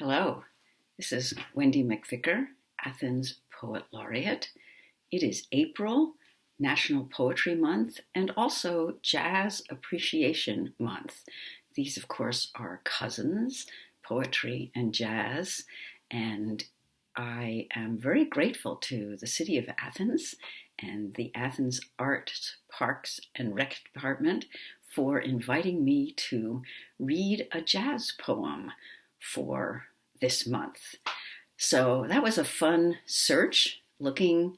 Hello, this is Wendy McVicker, Athens Poet Laureate. It is April, National Poetry Month, and also Jazz Appreciation Month. These, of course, are cousins, poetry and jazz, and I am very grateful to the city of Athens and the Athens Arts, Parks, and Rec Department for inviting me to read a jazz poem for this month. So that was a fun search, looking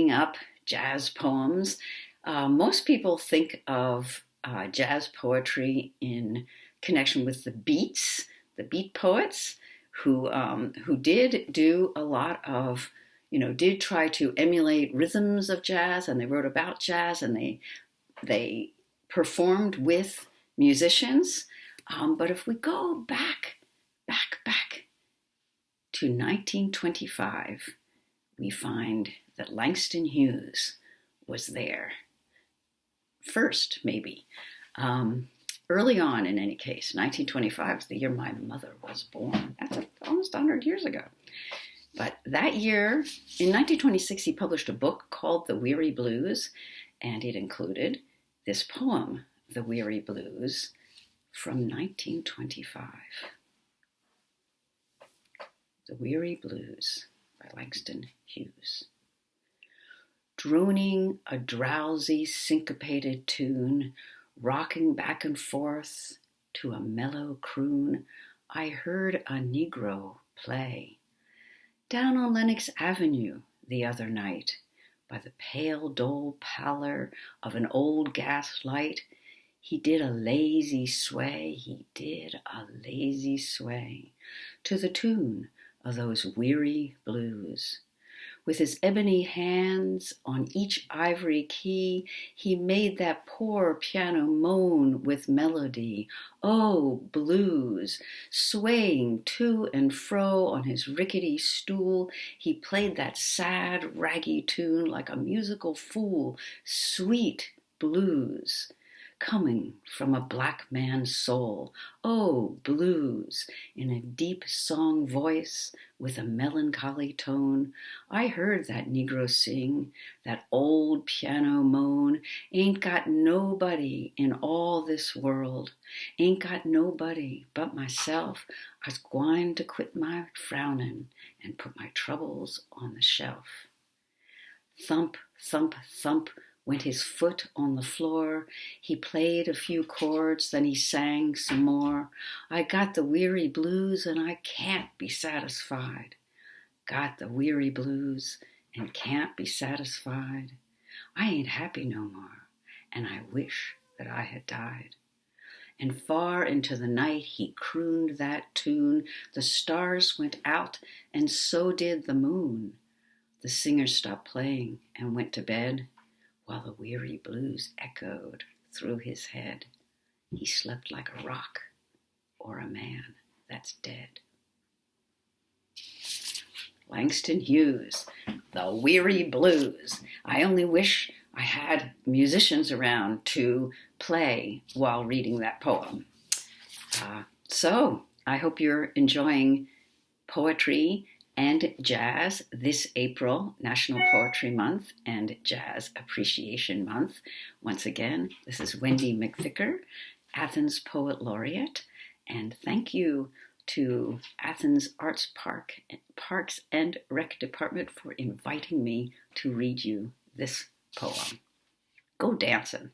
up jazz poems. Most people think of jazz poetry in connection with the beat poets, who did do a lot of, did try to emulate rhythms of jazz, and they wrote about jazz, and they performed with musicians. But if we go back to 1925, we find that Langston Hughes was there. First, maybe. Early on, in any case, 1925 is the year my mother was born. That's almost 100 years ago. But that year, in 1926, he published a book called The Weary Blues, and it included this poem, The Weary Blues, from 1925. The Weary Blues by Langston Hughes. Droning a drowsy, syncopated tune, rocking back and forth to a mellow croon, I heard a Negro play down on Lenox Avenue the other night. By the pale, dull pallor of an old gas light, he did a lazy sway, to the tune of those weary blues. With his ebony hands on each ivory key, he made that poor piano moan with melody. Oh, blues! Swaying to and fro on his rickety stool, he played that sad, raggy tune like a musical fool. Sweet blues, coming from a black man's soul. Oh, blues, in a deep song voice with a melancholy tone. I heard that Negro sing, that old piano moan. Ain't got nobody in all this world. Ain't got nobody but myself. I's gwine to quit my frownin' and put my troubles on the shelf. Thump, thump, thump went his foot on the floor. He played a few chords, then he sang some more. I got the weary blues and I can't be satisfied. Got the weary blues and can't be satisfied. I ain't happy no more, and I wish that I had died. And far into the night he crooned that tune. The stars went out, and so did the moon. The singer stopped playing and went to bed, while the weary blues echoed through his head. He slept like a rock or a man that's dead. Langston Hughes, The Weary Blues. I only wish I had musicians around to play while reading that poem. So I hope you're enjoying poetry and jazz this April, National Poetry Month and Jazz Appreciation Month. Once again, this is Wendy McVicker, Athens Poet Laureate, and thank you to Athens Parks and Rec Department for inviting me to read you this poem. Go dancing.